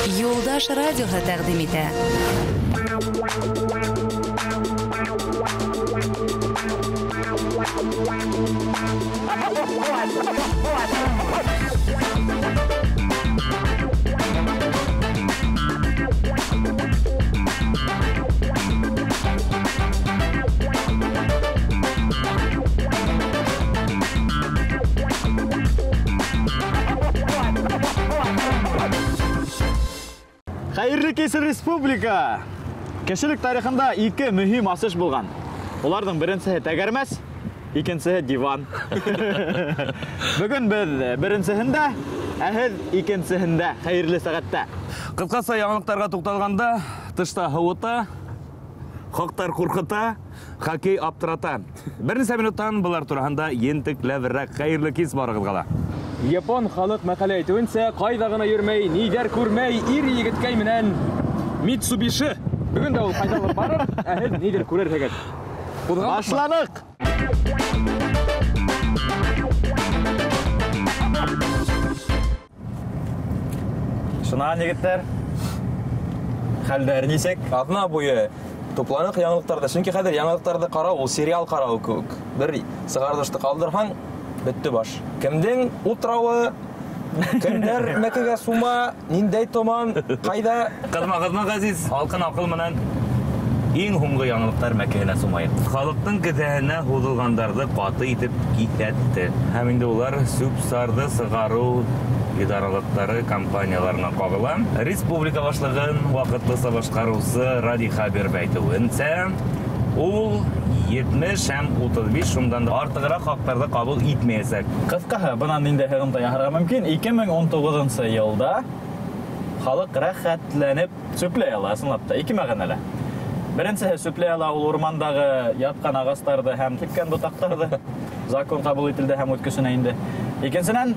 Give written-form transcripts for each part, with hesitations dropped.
Юлдаш радиоға тәқдим итә. Қайырлы кесір республика! Кешілік тарихында екі мүхим асыш болған. Олардың біріншісі тәгәрмәс, икенчісі диван. Бүгін біз біріншісінде, әхіл икенчісінде, қайырлы сағатта. Қысқасы яңалықтарға тоқталғанда, тышта хауыта, қоқтар қорқыта, хоккей аптырата. Бірінші минуттан бұлар тұрғанда ентік ләвіррәк қайырлы кес барығызғала. Япон халық мәқале айтуынша, қайдағына йөрмәй, нидер күрмәй, ир егеткәй менән Mitsubishi. Бүгін дә ул қайдалыр барыр, әһел нидер күрер хәгәт. Башланык! Шунан егеттер, хәлдәр нисек? Атна буе тупланық яңалықтарды. Чөнки хәзер яңалықтарды карау, ул сериал карау күк. Бер сыгардышты калдырһаң, бетте баш. Кемдең утрауы, кемдер мәкегә сума, ниндәй томан, кайда? Кызма газиз, халкын акыл менән иң һуңгы яңалыктар мәкәенә сумайып. Халыктың китәһенә һудылгандарды каты итеп китәтте. Һәм инде улар субсарды сыгару идаралыктары компанияларына кагыла. Республика башлыгын вакытлы башкарусы Ради Хабер әйтүенчә, ул 70 һәм 35 шундан да артыграк хактарды кабул итмәячәк. Кыскаһы, бунан инде һәгымда яһарга мөмкин. 2019 елда халык рәхәтләнеп сүпләй ала, ысынлап та, ике мәгънәле. Беренчеһе сүпләй ала ул урмандагы яткан агастарды һәм тиккән ботактарды. Закон кабул ителде һәм үткәсенә инде. Икенчедән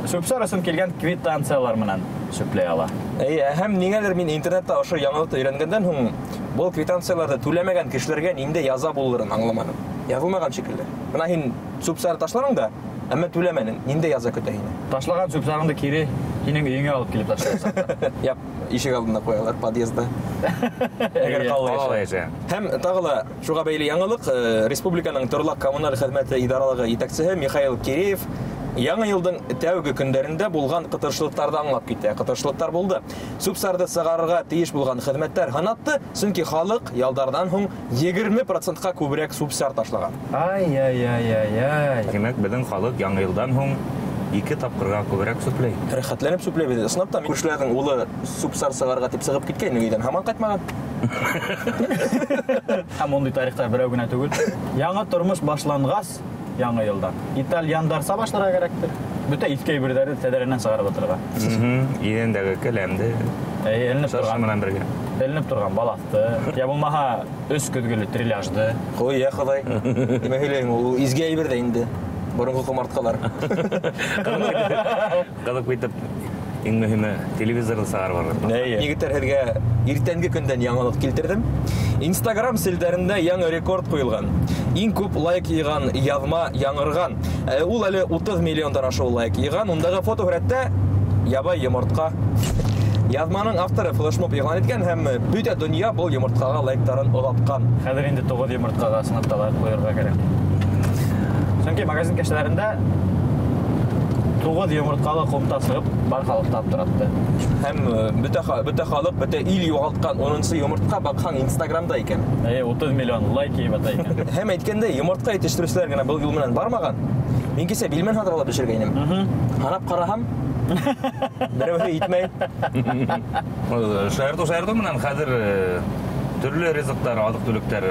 сүпсар өчен килгән квитанциялар менән сүпләй ала. Һәм ниңәлер мин интернетта ошо яңалыкты өйрәнгәндән һуң бұл квитанцияларды түләмәгән кешеләргә нинде яза булырын аңламадым. Язылмаган шикелле. Менә һин субсар ташларың да, әмма түләмәнең, нинде яза көтә һине? Ташлаган сүпсарыңды кире һинең өеңә алып килеп ташлаячак. Яп, ишек алдына куялар подъездда. Әгәр калмайса. Һәм тагы да шуга бәйле яңалык, республиканың торлак коммуналь хезмәте идаралыгы җитәкчесе Михаил Киреев Яңа елдың тәүге көндәрендә булган кытыршылыктарда аңлап китә. Кытыршылыктар булды. Субсарды сыгарырга тиеш булган хезмәттәр һанатты, чөнки халык ялдардан һуң 20%-ка күбрәк субсар ташлаган. Ай. Демәк, безнең халык яңа елдан һуң 2 тапкырга күбрәк сүпләй. Рәхәтләнеп сүпләй биде. Снапта күршеләрнең улы субсар сыгарырга дип сыгып киткән, өйдән һаман кайтмаган. Һәм мондый тарихта берәү генә түгел. Яңа тормыш башлангач, яңа елдан итальяндар сабашларга кирәктер. Бүтә иске бирдәре тәдәреннән сыгарып атырга. Идәндәге келәмде. Эленеп Шаршы менән бергә. Эленеп торган балафты. Я булмаһа, өс көзгеле триляжды. Ой, я Ходай. Нимә һөйләйм, ул изге әйбер дә инде. Борынгы кумарткалар. Кадак битеп иң мөһиме телевизорны сыгарып барган. Егетләр һәргә иртәнге көндән яңалык килтердем. Instagram селдәрендә яңа рекорд куелган. Иң күп лайк йыган язма яңырган. Ул әле 30 миллиондан ашу лайк йыган. Ундагы фотографта ябай йомыртка. Язманың авторы флешмоб игълан иткән һәм бүтә дөнья бұл йомырткага лайктарын озаткан. Хәзер инде 9 йомырткага сынапталар куярга кирәк. Чөнки магазин кешеләрендә 9 йомырткалы кумта сыгып бар халык таптыратты. Һәм бүтә халык, бүтә ил югалткан 10-нчы йомыртка бакһаң Instagramда икән. 30 миллион лайк йыйып ата икән. Һәм әйткәндә йомыртка итештерүчеләр генә был юл менән бармаган. Мин кисә билмен хатırlап бешергәйнем. Харап караһам, берәү итмәй. Шаярту менән хәзер төрле ризыктар, азык-түлектәр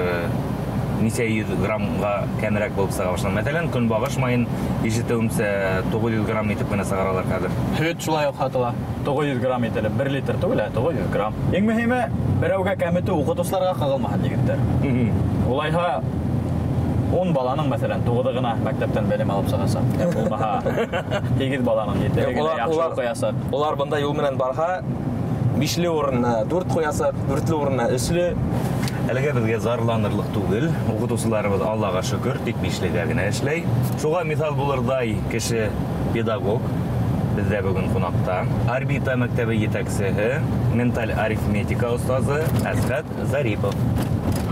ничә 100 граммга кәмрәк булып сыга башлады. Мәсәлән, көнбагыш майын ишетүемсә 900 грамм итеп кенә сыгаралар хәзер. Һөт шулай ук хатыла. 900 грамм ителеп 1 литр түгел, 900 грамм. Иң мөһиме, берәүгә кәмете укытучыларга кагылмаһын егетләр. Улайһа 10 баланың, мәсәлән, 9 гына мәктәптән белем алып сыгаса. Булмаһа 8 баланың җитәлегенә яхшы укыясак. Улар бында юл менән барһа, 5ле урынына 4 куясак, 4ле урынына 3ле. Әлегә безгә зарланырлык түгел. Укытучыларыбыз Аллага шөкер, тик 5легә генә эшләй. Шуга мисал булырдай кеше педагог Бездә бүген кунакта орбита мәктәбе җитәкчесе, менталь арифметика устазы Әсгать Зарипов.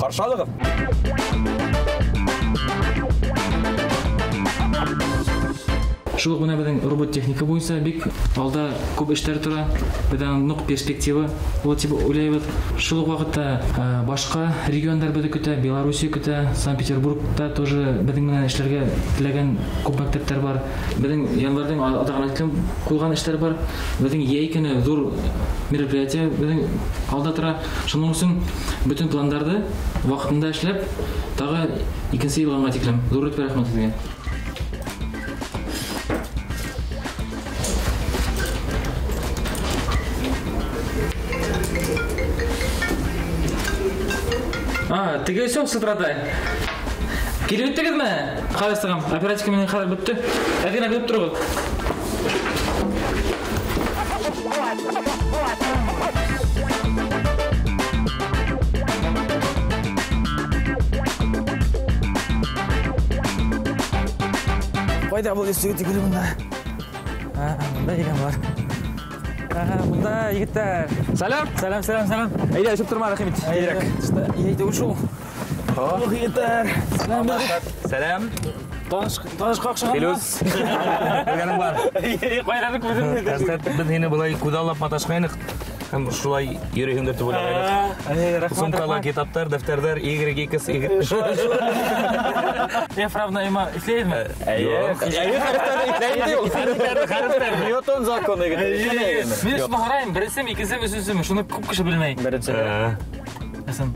Каршы алыгыз. Шул гына безнең робот техника буенча бик алда күп эшләр тора. Безнең нык перспектива ул дип уйлыйбыз. Шул ук вакытта башка регионнар безне көтә, Белоруссия көтә, Санкт-Петербургта тоже безнең менән эшләргә теләгән күп мәктәпләр бар. Безнең январьдән атаган куйган эшләр бар. Безнең яйкене зур мероприятие безнең алда тора. Шуның өчен бүтән планнарны вакытында эшләп, тагы икенче елга тиклем зур рәхмәт сезгә. Теге все сытрады. Килеп беттегезме? Калыстыгым. Оперативка менен калып бетти. Әдина килеп тургыз. Кайда бул эсеге тигеле мында? Мында деген бар. Мында егиттер. Салам. Әйдә, өчүп турма, рәхмәт. Әйдә, ушул. Егиттер. Сәлам. Танышка акчаган. Плюс. Белгәнең бар. Кайрадык безне. Без һине булай күдаллап маташкайнык. Һәм шулай йөрегеңдә дип уйлагайнык. Сумкала китаптар, дәфтәрләр, Y2X. Правда, ислейме? Хәрефтәр Ньютон законы Мен шуны һарайым, берсем, икенсем, өченсем, шуны күп кеше белмәй. Беренче. Әсен.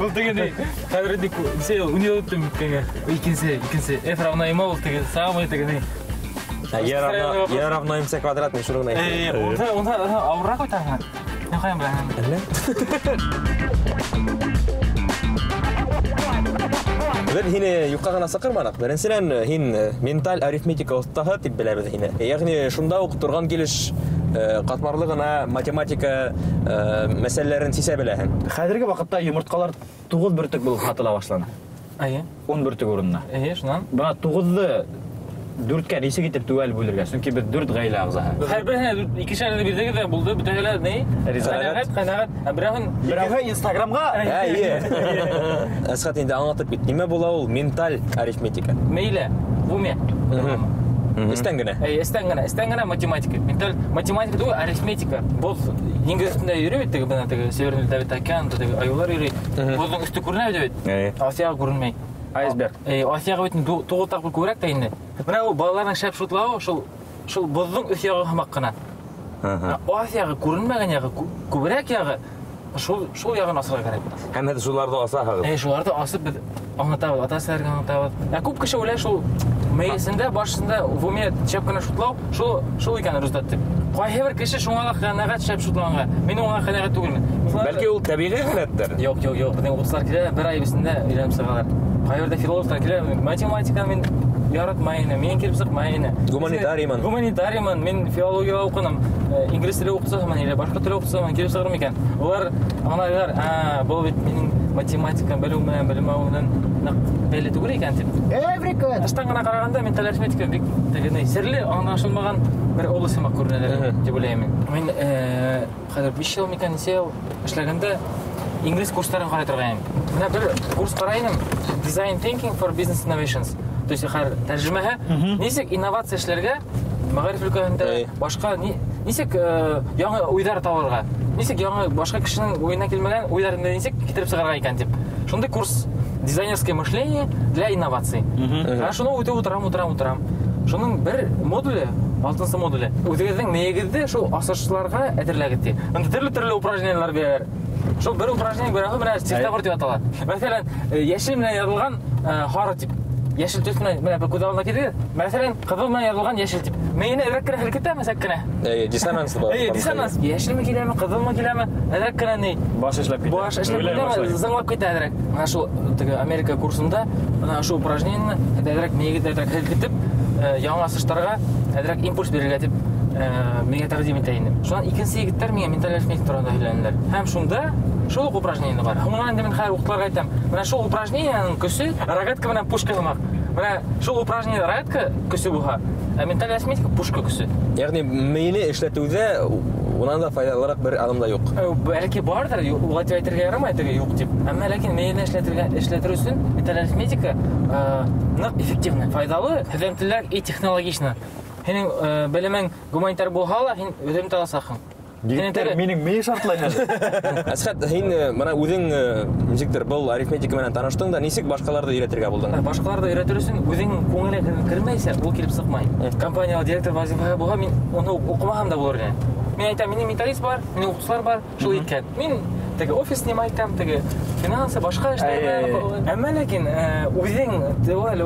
Ул дигәндәй, хәзер дик, сел, университетта үткәнгә. Икенсе. F равно м ул теге, самый тегене. Я равно МЦ квадратный шуругна. Он авыррак айтаңа. Мен каян беләм. Без һине юкка гына сакырмадык. Беренчедән һин менталь арифметика устаһы дип беләбез һине. Ягъни шунда ук турган килеш катмарлы гына математика мәсьәләләрен сисә беләһең. Хәзерге вакытта йомырткалар 9 бөртек булып сатыла башлана. 10 бөртек урынына. Шуннан. Бuna 9-ны 4-кә нисек итеп түгел бүлергә. Чөнки без 4 гаилә агзаһы. Һәрберне 2-шәрле бирдеге дә булды. Бүтәнләр не? Канәгать. Берәүгә Инстаграмга. Әсгать инде аңлатып бит. Нимә була ул менталь арифметика? Мейле. Бу ме. Истән генә. Истән генә математика. Менталь математика түгел, арифметика. Бу инглиз телендә йөрү бит, бына теге Северный Давид океан, теге аюлар йөри. Буның үсте күренә бит. Асия күренмәй. Айсберг. Асияга бит тугы тапкыр күрәк тә инде. Менә ул балаларның шәп шутлавы шул буның үс ягы хамак кына. Асияга күренмәгән ягы күбрәк ягы. Шул ягын асырга кирәк. Һәм һез шуларда асаһыгыз. Шуларда асып без аңлатабыз, атасыларга аңлатабыз. Күп кеше уйлай шул мейсендә, башында в уме шәп кына шутлау, шул икән результат дип. Кайһы бер кеше шуңа канәгать шәп шутланга. Мин уңа канәгать түгелмен. Бәлки ул табигый хәләттер. Юк. Безнең укытучылар килә, бер ай бисендә өйрәнеп сыгалар. Кайбердә филологлар килә, математика мен яратмайны, мен килеп сыкмайны. Гуманитариymан, мен филология укыдым. Инглиз теле укытсам, или башка теле укытсам, килеп сыгырмы икән. Улар аңлайлар, бу бит минең математика белүмән, белмәүнән бәйле түгел икән дип. Эврика. Аштан гына караганда менталь арифметика бик тегене серле, аңлашылмаган бер область сымак күренәләр дип уйлыйм. Мин хәзер 5 ел микән исәл эшләгәндә инглиз курсларын карый торган. Менә бер курс карайным, Design Thinking for Business Innovations. То есть хәр тәрҗемәһе, ничек инновация эшләргә, мәгариф өлкәсендә башка ничек яңа уйлар табарга, ничек яңа башка кешенең уена килмәгән уйларын ничек китереп сыгарга икән дип. Шундый курс дизайнерское мышление для инноваций. Шуны үтеп утырам. Шуның бер модуле, 6-нчы модуле. Үзегезнең нигездә шул асышларга әзерләгез ди. Анда төрле упражнениялар бер. Шул бер упражнение берәү менә стихтабыр дип атала. Мәсәлән, яшел менән язылган хары тип. Яшел төс менән бер күзалына килде. Мәсәлән, кызыл менән язылган яшел тип. Мен әзрәк кенә хәрәкәттә мәсәккенә. Диссонанс бар. Диссонанс. Яшелме киләме, кызылмы киләме? Әзрәк кенә ни? Баш эшләп китә. Баш эшләп китә, зыңлап китә әзрәк. Менә шул теге Америка курсында менә шул упражнениене әзрәк нигездә әзрәк хәрәкәт итеп, яңа асыштарга әзрәк импульс бирергә дип миңа тәкъдим итә инде. Шуннан икенче егетләр миңа менталь арифметика турында һөйләнделәр. Һәм шунда шул упражнение бар. Һуңнан инде мин һәр укытыларга әйтәм. Менә шул упражнениенең көсе рогатка белән пушка сымак. Менә шул упражнение райатка көсі буха, менталь арифметика пушка көсі. Ягъни мейне эшләтүдә унан да файдалырак бер адым да юк. Бәлки бардыр, ул әйтергә ярамый, теге юк дип. Әмма ләкин мейне эшләтер өчен менталь арифметика нык эффективны, файдалы, һәм и технологичны. Һинең белемең гуманитар булһа ла, һин үҙем таласаһың. Директор минең мей шартлай хәзер. Әсхәт, һин менә үзең ничектер был арифметика менән таныштың да, нисек башкаларды өйрәтергә булдың? Башкаларды өйрәтер өчен үзең күңелеңә кермәйсә, ул килеп сыкмай. Компания директор вазифаһы булһа, мин аны укымаган да булыр иде. Мин әйтәм, минем менталист бар, минем укытучылар бар, шул иткән. Мин теге офис снимайтам, теге финансы, башка эшләр. Әмма ләкин үзең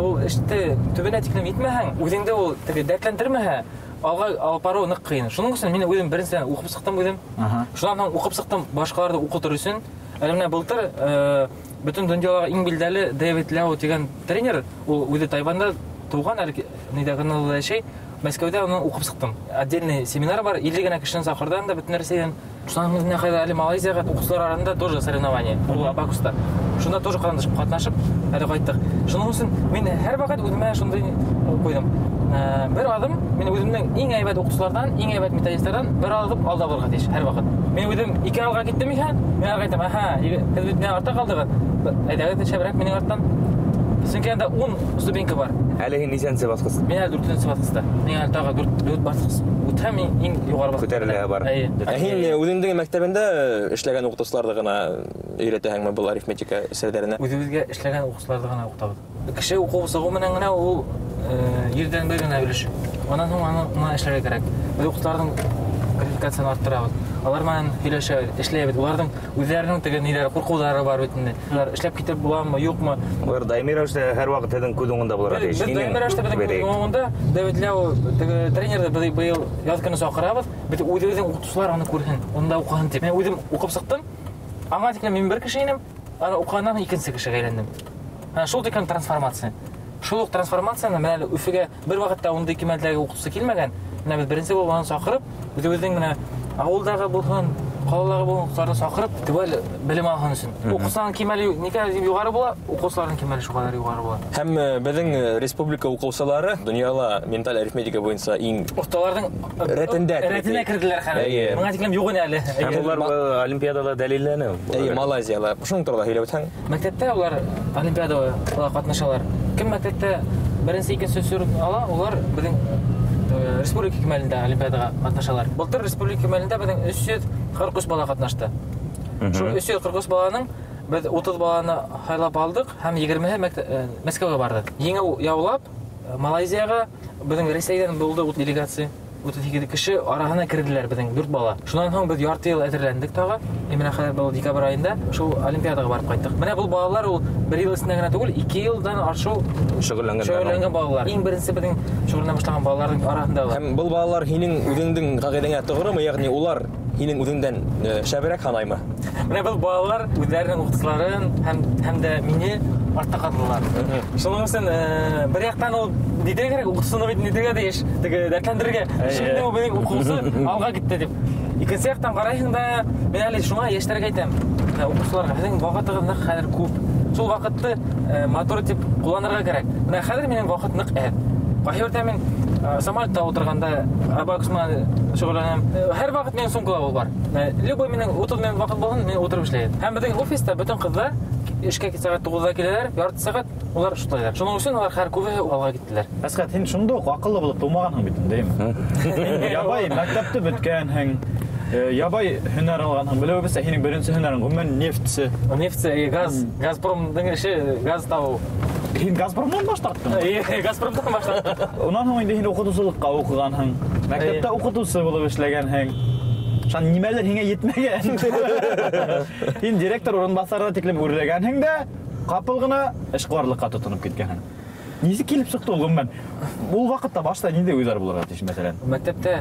ул эште төбенә тиклем итмәһәң, үзеңдә ул теге дәртләндермәһә, алга алып бару нык кыен. Шуның өчен мин үзем беренчедән укып сыктым үзем. Шуннан укып сыктым башкаларды укытыр өчен. Әле менә былтыр бөтен дөньяга иң билдәле Дэвид Ляо дигән тренер, ул үзе Тайванда туган, әле нидә каналда яшәй. Мәскәүдә аны укып сыктым. Отдельный семинар бар, 50 генә кешене сакырдан да бөтен нәрсәдән. Шуннан менә хәзер әле Малайзиягә укучылар арасында тоже соревнование. Ул Абакуста. Шунда тоже катнашып, әле кайттык. Шуның өчен мин һәр вакыт үземә шундый куйдым. Бер адым мин үземнең иң әйбәт укучылардан, иң әйбәт методистлардан бер адым алда булырга тиеш һәр вакыт. Мин үзем 2 алга киттем икән, мин әйтәм, һез бит менә артта калдыгыз. Әйдәгез шәбрәк минең арттан. Чөнки анда 10 ступенька бар. Әле һин ничәнче баскычта? Мин әле 4-нче баскычта. Мин әле тагы 4 баскыч үтәм иң югары баскычта. Күтәрелә бар. Һин үзеңнең мәктәбендә эшләгән укытучыларны гына өйрәтәһеңме был арифметика серләренә? Үзебезгә эшләгән укытучыларны гына укытабыз. Кеше уку сыгу менән генә ул ердән бер генә өлеш. Аннан соң аны эшләргә кирәк. Без укытучыларның квалификациясын арттырабыз. Алар менән һөйләшәбез, эшләбез. Уларның үзләренең теге ниләре, куркулары бар бит инде. Улар эшләп китеп буламы, юкмы? Улар даими рәвештә һәр вакыт һезнең күз уңында булырга тиеш. Даими рәвештә безнең күз уңында Дэвид Ляо теге тренерды быел яз көне сакырабыз. Бит үзебезнең укытучылар аны күрһен, онда укыган дип. Мен үзем укып сыктым. Аңа тиклем мин бер кеше идем, аны укыганнан икенче кешегә әйләндем. Шул тиклем трансформация. Шул трансформацияны менә Уфага бер вакытта ундый кимәлдәге укытучы килмәгән. Менә без беренче булып аны сакырып, үзебезнең менә авылдагы булган, калаларга булган укучыларны сакырып, төгәл белем алган өчен. Укучыларның кимәле никә югары була, укучыларның кимәле шугадыр югары була. Һәм безнең республика укучылары дөньяда менталь арифметика буенча иң осталарның рәтенә керделәр хәзер. Моңа тиклем юк әле. Улар олимпиадада дәлилләнә. Малайзиялы. Шуның турында һөйләп үтсәң. Мәктәптә улар олимпиадага катнашалар. Кем мәктәптә беренче икенче сүр ала, улар безнең республика кимәлендә олимпиадага катнашалар. Былтыр республика кимәлендә безнең 343 бала катнашты. Шул 343 баланың без 30 баланы хайлап алдык һәм 20-һе Мәскәүгә барды. Еңә яулап Малайзиягә безнең Рәсәйдән булды делегация. 32 кеше арасына керделәр безнең 4 бала. Шуннан соң без ярты ел әзерләндек тагы. Менә хәзер бу декабрь аенда шул олимпиадага барып кайттык. Менә бу балалар ул 1 ел эчендә генә түгел, 2 елдан артыш шөгыльләнгән балалар. Иң беренче безнең шөгыльләнә башлаган балаларның арасында. Һәм бу балалар һинең үзеңнең кагыйдәңә тугрымы, ягъни улар һинең үзеңдән шәбрәк ханаймы? Менә бу балалар үзләренең укытучыларын һәм дә мине артта калдылар. Шуның өчен бер яктан ул нидә кирәк, укытучыны бит нидәгә дияш, теге дәртләндерергә. Шундый ул безнең укучы алга китте дип. Икенче яктан карайсың да, мен әле шуңа яшьләргә әйтәм. Укучыларга һезнең вакытыгыз нык хәзер күп. Шул вакытты мотор дип кулланырга кирәк. Менә хәзер минем вакыт нык әз. Кайһырда мен самолетта утырганда Абакусма шөгыльләнәм. Һәр вакыт минем сумкалар бар. Любой минем 30 минут вакыт булган, мин утырып эшләйм. Һәм безнең офиста бөтен кызлар эшкә сәгать 9-да киләләр, ярты сәгать улар шулайлар. Шуның өчен алар һәр күбе алга киттеләр. Әсхәт, һин шундый ук акыллы булып тумаганһың бит инде. Ябай мәктәпте беткәнһең. Ябай һөнәр алганһың. Беләбез, һинең беренче һөнәрең гомумән нефтсе. Нефтсе, Газпромның эше газ табу. Һин Газпромдан баштаттың. Газпромдан баштаттым. Унан соң инде һин укытучылыкка укыганһың. Мәктәптә укытучы булып эшләгәнһең. Шан нимәләр һиңә йетмәгән. Һин директор урынбасарына тиклем үрләгәнһең дә, капыл гына эшкуарлыкка тотынып киткәнһең. Нисек килеп чыкты ул гомумән? Ул вакытта башта нинди уйлар булырга тиеш мәсәлән? Мәктәптә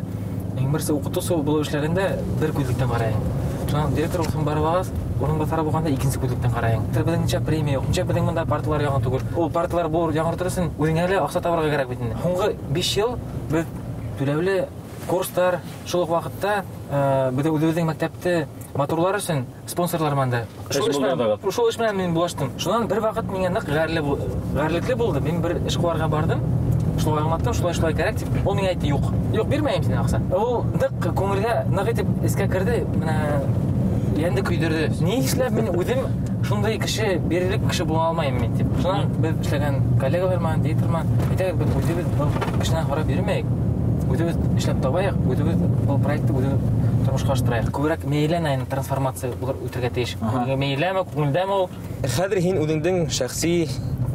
иң берсе укытучы булып эшләгәндә бер күзлектән карайың. Шуннан директор булсын барабыз, урынбасары булганда икенче күзлектән карайың. Безнең ничә премия юк, ничә безнең монда партиялар яңа түгел. Ул партиялар булыр яңартырсын, үзең әле акча табарга кирәк бит инде. Соңгы 5 ел без түләүле курстар, шул ук вакытта безнең мәктәптә матурлар өчен спонсорлар мында. Шул эш менән мин булаштым. Шуннан бер вакыт миңа нык гарьлекле булды. Мин бер эш куарга бардым. Шулай аңлаттым, шулай кирәк дип. Ул миңа әйтте, юк, бирмәйм сиңа акча. Ул нык күңелгә нык итеп искә керде. Менә янды көйдерде. Ни эшләп мин үзем шундай кеше, бирелек кеше була алмайм мин дип. Шуннан без эшләгән коллегалар менән, директорлар, әйтәк без үзебез бу кешенә харап бирмәйек. Үзебез эшләп табайык, үзебез бу проектты үзебез тормышка аштырайык. Күбрәк мейләнә трансформация булыр үтәргә тиеш. Мейләме, күңелдәме ул? Хәзер һин үзеңнең шәхси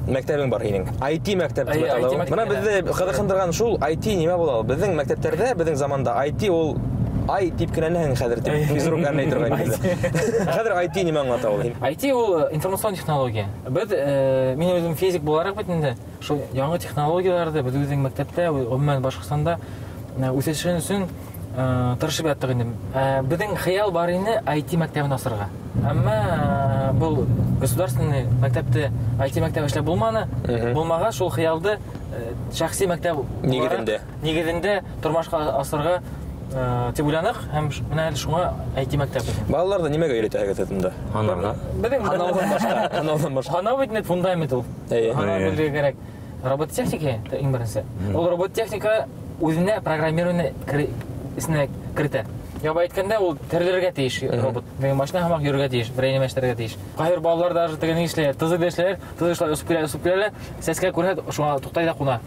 мәктәбең бар һинең. IT мәктәп дип атала. Менә бездә кызыксындырган шул IT нимә була? Безнең мәктәпләрдә, безнең заманда IT ул ай тип кенәнәһең хәзер дип физрук әйтергә инде. Хәзер IT нимә аңлата ул? IT ул информацион технология. Без мин үзем физик буларак бит инде. Шул яңа технологияларда без үзең мәктәптә, гомумән Башкортстанда үсешен өчен тырышып яттык инде. Безнең хыял бар иде IT мәктәбен асырга. Әмма бу государственный мәктәптә IT мәктәбе эшләп булманы. Булмага шул хыялды шәхси мәктәп нигезендә тормышка асырга тип уйланык һәм менә шуңа IT мәктәбе. Балаларда нимәгә өйрәтәгез әйтәмдә? Ханарга. Ханаудан башка. Ханау бит нет фундамент ул. Ханау белергә кирәк. Робототехника иң беренче. Ул робототехника үзенә программирование исенә кертә. Ябы әйткәндә ул терелергә тиеш робот. Дигән машина һәм йөрергә тиеш, берәйне эшләргә тиеш. Кайбер балалар даже тегене эшләр, тызык эшләр, усып киләләр, сәскә күрһә шуңа туктый да куна.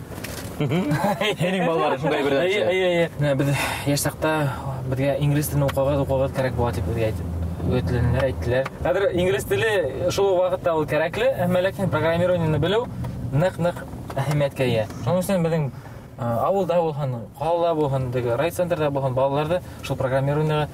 Һинең балалар шундай бер нәрсә. Без яшь чакта безгә инглиз телен укыгыз кирәк була дип безгә әйттеләр. Хәзер инглиз теле шул вакытта ул кирәкле, әмма ләкин программированиены белү нык әһәмияткә ия. Шуның өчен безнең авылда булган, калада булган, райцентрда булган балаларда шул программированиены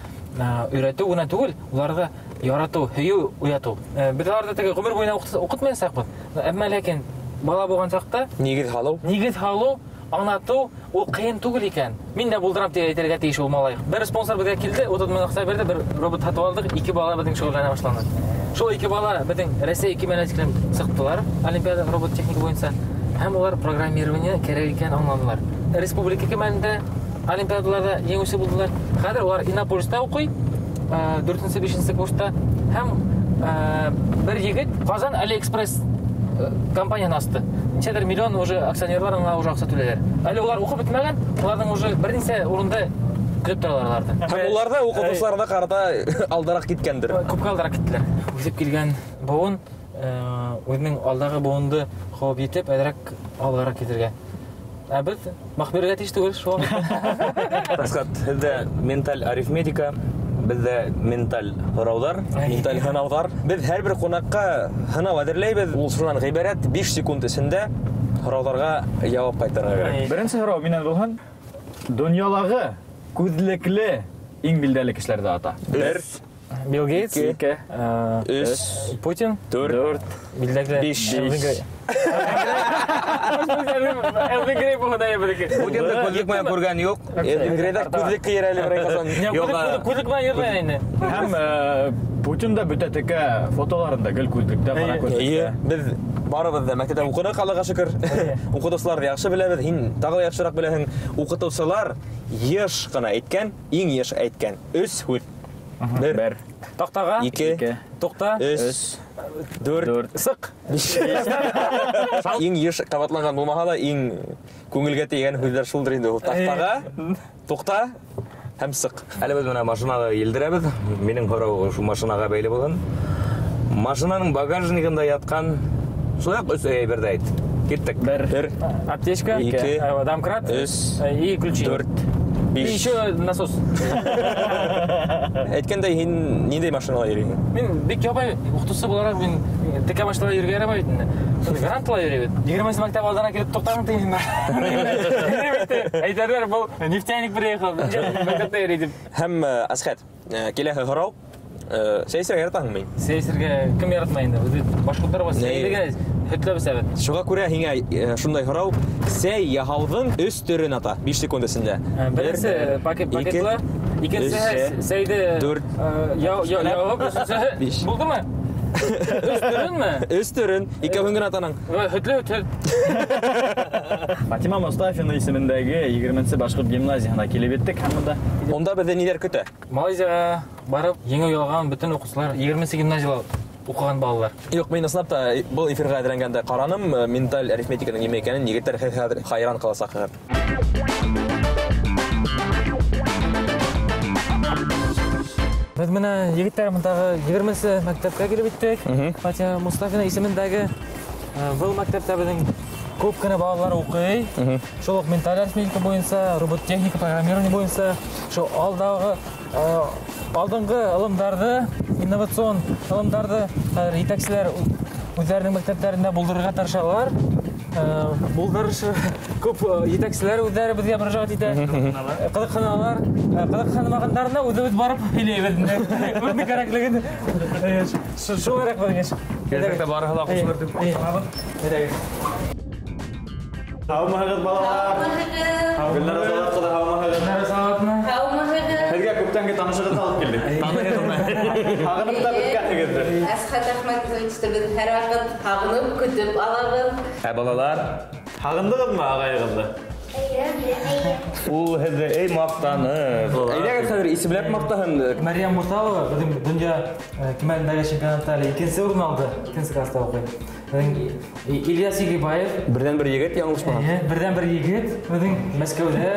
өйрәтү генә түгел, уларга ярату, һөю уяту. Без аларда теге гомер буена укытмаячакбыз. Әмма ләкин бала булган чакта нигез халу, аңлату ул кыен түгел икән. Мин дә булдырам дип әйтергә тиеш ул малай. Бер спонсор безгә килде, 30 мең акча берде, бер робот сатып алдык, 2 бала безнең шөгыльләнә башланды. Шул 2 бала безнең Россия 2 мәнәтикләр сыктылар, Олимпиада робот техника буенча. Һәм улар программирование кирәк икән аңладылар. Республика кимәлендә олимпиадаларда җиңүче булдылар. Хәзер улар Иннополиста укый, 4-5 курста. Һәм бер егет Казан Алиэкспресс компанияны асты. Ничәдер миллион уже акционерлар аңа уже акча түләләр. Әле улар укып бетмәгән, уларның уже берничә урында көтеп торалар. Һәм уларда укытучыларга карата алдарак киткәндер. Күпкә алдарак киттеләр. Үсеп килгән буын үзенең алдагы буынды хоб итеп, әдрәк алгарак китергә. Без махбиргә тиеш түгел шул. Тасгат, бездә менталь арифметика, бездә менталь һораулар, менталь һынаулар. Без һәрбер кунакка һынау әзерләйбез. Ул шуннан гыйбарәт 5 секунд эчендә һорауларга җавап кайтарырга кирәк. Беренче һорау миннән булган: дөньядагы күзлекле иң билдәле кешеләрдә ата. 1 Билл Гейтс, 2 3 Путин, 4 билдәле 5 Элвин Грей булгандай бирге. Путинда күзлек менән күргән юк. Грейдак күзлек киерәле бер касан. Күзлек менән йөргән инде. Һәм Путинда бөтәтекә фотоларында гел күзлектә гына күрсәтә. Без барыбыз да мәктәптә укыдык, Аллага шөкер. Укытучыларны яхшы беләбез. Һин тагы яхшырак беләһең. Укытучылар еш кына әйткән, иң еш әйткән 3 сүз. 1 Тактага 2 Тукта 3 4 Сык. Иң еш кабатланган булмаса да иң күңелгә тигән сүзләр шулдыр инде. Тактага, тукта һәм сык. Әле без менә машинага елдерәбез. Минең һорау шу машинага бәйле булган. Машинаның багажнигында яткан шулай үз әйбердә әйт. Киттек. 1 Аптечка, домкрат, 3 и ключи. 4 И еще насос. Әйткәндә һин ниндәй машинала йөрисең? Мин бик ябай укытучы буларак мин текә машинала йөргән ярамый инде. Гарантла йөрибез. 20 мәктәп алдына килеп туктаган тиен. Әйтәрләр бу нефтяник приехал. Мәктәптә йөри дип. Һәм Асхат, киләһе һорау. Сәйсергә яратаңмы? Сәйсергә кем яратмай инде? Башкортлар бар сәйдегә хөтләп сәбәт. Шуңа күрә һиңа шундай һорау. Сәй яһаудың өс төрен ата 5 секунд эчендә. Берсе пакетлар, икенчесе сәйде. 4 Булдымы? Өстөрүнмү? Өстөрүн, ике күнгөн атаның. Хөтлө. Фатима Мустафина исемендәге 20-нче башкорт гимназиясына килеп еттек һәм Онда бездә ниләр көтә? Малайзияга барып, еңе ялган бүтән укучылар 20 гимназиялар укыган балалар. Юк, мен снапта бу эфирга әзерләнгәндә караным, менталь арифметиканың ниме икәнен егетләр хәзер хайран каласак. Biz менә егетләр мондагы 20-нче мәктәпкә килеп иттек. Фатима Мустафина исемендәге был мәктәптә безнең күп кенә балалар укый. Шул ук менталь арифметика буенча, робототехника, программирование буенча, шул алдынгы илемнәрне, инновацион илемнәрне җитәкчеләр үзләренең мәктәпләрендә булдырырга тырышалар. Булдырышы күп җитәкчеләр үзләре безгә мөрәҗәгать итә. Кызыксынмаганнарны үзебез барып һөйләйбез. Күпме кирәклеген. Шул кирәк булган. Кирәктә барыгы да кушылыр дип. Һаумагыз балалар. Гөлнар Азалатҡыҙы һаумагыз. Һеҙгә күптәнге танышығыҙҙы алып килдек. Таныйһығыҙмы? Һағынып та бөткәнһегеҙҙер. Әсхәт Әхмәтовичты беҙ һәр ваҡыт һағынып, көтөп алабыҙ. Балалар, Һағындығыҙмы ағайығыҙҙы? ул һеҙҙе эй маҡтаныр. Әйҙәгеҙ хәҙер исемләп маҡтаһын. Мәрйәм Мурталова беҙҙең донъя кимәлендәге чемпионатта 2-нче урын алды. 2-нче класста уҡый. Ильяс Игебаев. Берҙән-бер егет яңылышмаһам. Берҙән-бер егет беҙҙең Мәскәүҙә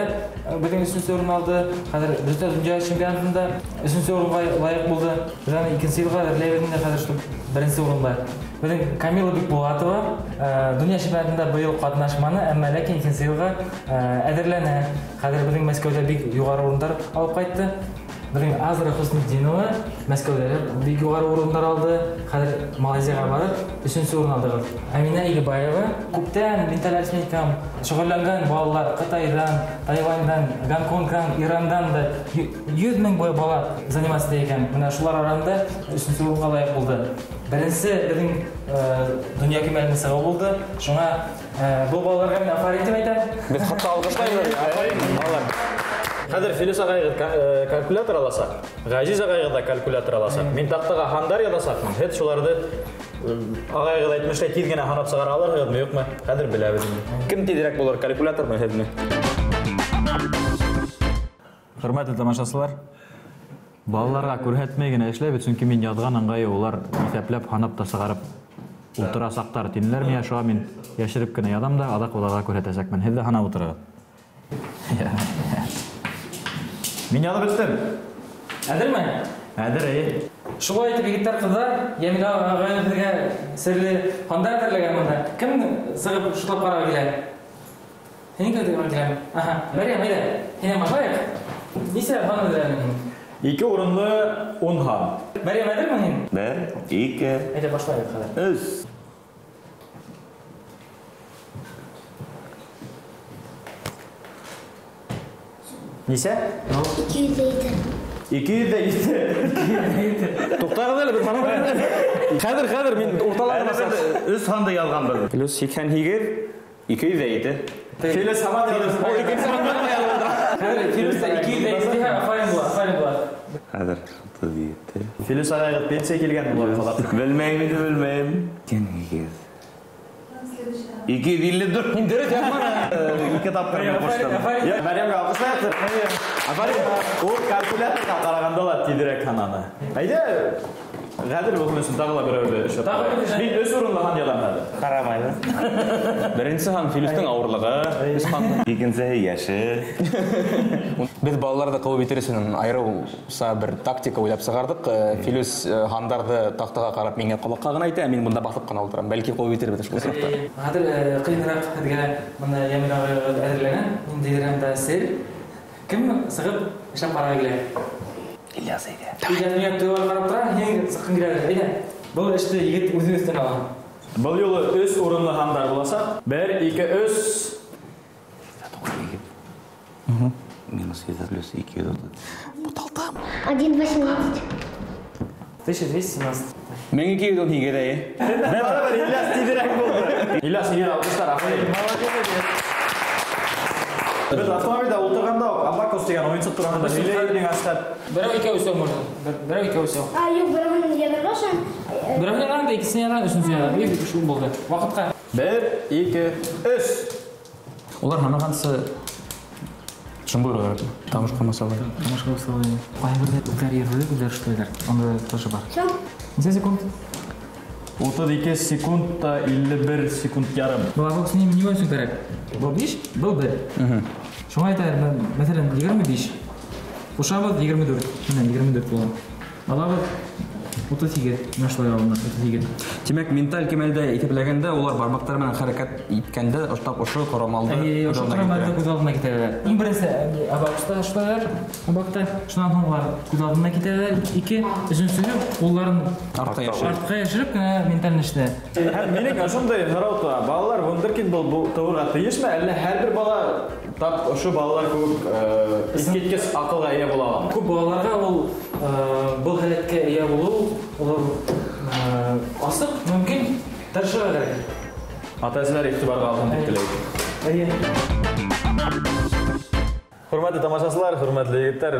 беҙҙең 3-нче урын алды. Хәҙер бөтә донъя чемпионатында 3-нче урынға лайыҡ булды. Беҙҙән 2-нче йылға әҙерләйбеҙ хәҙер шул 1-нче урында. Беҙҙең Камила Бикбулатова донъя чемпионатында быйыл ҡатнашманы, әммә ләкин 2-нче йылға әҙерләнә. Хәҙер беҙҙең Мәскәүҙә бик юғары урындар алып ҡайтты. Беҙҙең Азра Хөснетдинова Мәскәүҙә бик юғары урындар алды. Хәҙер Малайзияға барып 3-нче урын алдығыҙ. Әминә Игебаева күптән менталь арифметикаға шөғөлләнгән балалар Ҡытайҙан, Тайваньдан, Гонконгдан, Ирандан да 100 мең бала заниматься икән. Менә шулар араһында 3-нче урынға лайыҡ булды. Беренсе беҙҙең донъя кимәленә сығыу булды. Шуңа был балаларға мин афарин дип әйтәм. Без хатта алғышлайбыҙ. Хәҙер Филис ағайығыҙ калькулятор аласаҡ, Ғәзиз ағайығыҙ да калькулятор аласаҡ. Мин таҡтаға һандар яҙасаҡмын. Һеҙ шуларҙы ағайығыҙ әйтмешләй тиҙ генә һанап сығара алырһығыҙмы, юҡмы? Хәҙер беләбеҙ инде. Кем тиҙерәк булыр, калькулятормы, һеҙме? Хөрмәтле тамашасылар, балаларға күрһәтмәй генә эшләйбеҙ, сөнки мин яҙған ыңғайы улар иҫәпләп, һанап та сығарып ултырасаҡтар. Тинеләр миңә, шуға мин йәшереп кенә яҙам да, аҙаҡ уларға күрһәтәсәкмен. Һеҙ ҙә һанап ултырығыҙ. Мин яҙып бөттөм. Әҙерме? Әҙер, эйе. Шулай итеп, егеттәр, ҡыҙҙар, Йәмилә ағай беҙгә серле һандар әҙерләгән бында. Кем сығып шутлап ҡарарға килә? Һин киләме? Аһа, Мәрйәм, әйҙә. Һинән башлайыҡ. Нисә һан әҙерләнең һин? 2 урынлы 10 һан. Мәрйәм, әҙерме һин? 1, 2, Әйҙә башлайыҡ хәҙер. 3. Нисә? 207. 207. Туҡтағыҙ әле, беҙ һанап. Хәҙер, мин урталағына саҡ. 3 һанды яҙғанбыҙ. Плюс 88, 207. Филис һаман яҙып. Хәҙер Филистә 207 афарин була. Хәҙер 37. Филис ағайығыҙ пенсия килгән булар. Белмәйем. Кемгеҙ? 254. Һин дөрөҫ яҙманы. 2 тапҡыр ҡуштым. Мәрйәмгә алҡышлайыҡ. Ул калькуляторға ҡарағанда ла тиҙерәк һананы. Әйҙә, хәҙер был өсөн тағы ла берәүҙе эшләп. Мин 3 урынлы һан яҙам хәҙер. Ҡарамайбыҙ. Беренсе һан Филистең ауырлығы. Икенсеһе йәше. Беҙ балаларҙы ҡыуып итер өсөн айырыуса бер тактика уйлап сығарҙыҡ. Филис һандарҙы таҡтаға ҡарап миңә ҡолаҡҡа ғына әйтә, мин бында баҫып ҡына ултырам. Бәлки ҡыуып итербеҙ шул саҡта. Хәҙер ҡыйыныраҡ һеҙгә бына Йәмилә ағайығыҙ әҙерләгән. Ниндәйерәк тә сер. Кем сығып эшләп ҡарарға килә? Ильяс әйҙә. Ильяс тыуып ҡарап тора, һин сыҡҡың килә. Әйҙә. Был эште егет үҙе өҫтөнә ала. Был юлы 3 урынлы һандар буласаҡ. 1, 2, 3. Минус 100 плюс 200. 1,18. 1217. 1212 дә. Бәрабәр Ильяс тиҙерәк булды. Ильяс, һиңә алҡыштар. Беҙ автомобилдә ултырғанда уҡ Аблако Фокус деген ойынсық турасында сөйлейді Асхат. Берәү икәү сөйләү можно. Берәү икәү сөйләү. Юк, берәүне ябарлашам. Берәүне аңда икесен яран өченче яран. Бик шул булды. Вакытка. 1, 2, 3. Олар ханағансы Шымбыр тамышқа масалай. Тамашка масалай. Кайберде карьерлы билер штойлар. Анда тоже бар. Чам? Нече секунд? 32 секундта 51 секунд ярым. Бұл ағыл сенем не болсын керек? Бұл 5, бұл 1. Шоңа айтар, мәселен 25. Қошабыз 24. Міне 24 болған. Алабыз 32 нашлай алынар, 32. Демек, менталь кемелде итеплегенде, олар бармақтар менен харакат иткенде, оштап ошы корамалды. Ошы корамалды көз алдына кетелер. Ең бірінші абақышта аштайлар, абақта шынан соңғылар көз алдына кетелер. 2, үшіншісі қолларын артқа яшырып, ментальный іште. Менің ашымдай сұрауты, балалар вундеркинд бұл тұғырға тыйыш ма? Әлі әрбір бала тап ұшы балалар көп искеткес ақылға ие бола алам? Көп балаларға ол бұл халетке ие болу, олар асық, мүмкін тыршыға керек. Ата-әсілер иқтибарға алған деп тілейді. Құрметті тамашашылар, құрметті егеттер,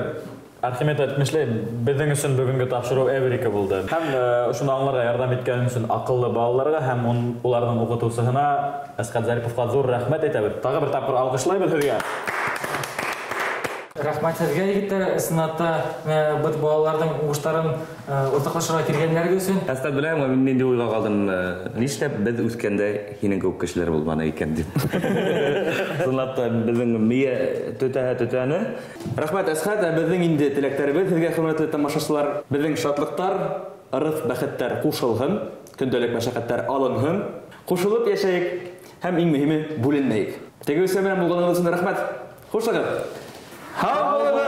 Архимед айтмышлай, біздің үшін бүгінгі тапшыру Эврика болды. Һәм ушуну аңларга ярдәм иткән өчен акыллы балаларга һәм уларның укытучысына Асхат Зариповка зур рәхмәт әйтәбез. Тагы бер тапкыр алкышлайбыз сезгә. Рахмат сезгә егеттер, сынатта бит балаларның уңыштарын ортаклашырга килгәннәргә өчен. Асхат белән мин инде уйга калдым, нишләп без үткәндә һинең күп кешеләр булманы икән дип. Сынатта безнең мие төтәне. Рахмат Асхат, безнең инде теләктәребез сезгә хөрмәтле тамашачылар. Безнең шатлыктар, ырыс бәхеттәр кушылган, көндәлек мәшәкатьләр алынган, кушылып яшәйек һәм иң мөһиме бүленмәйек. Тегесе белән булганыгыз өчен рәхмәт. Хушлыгы. Һаулыгы!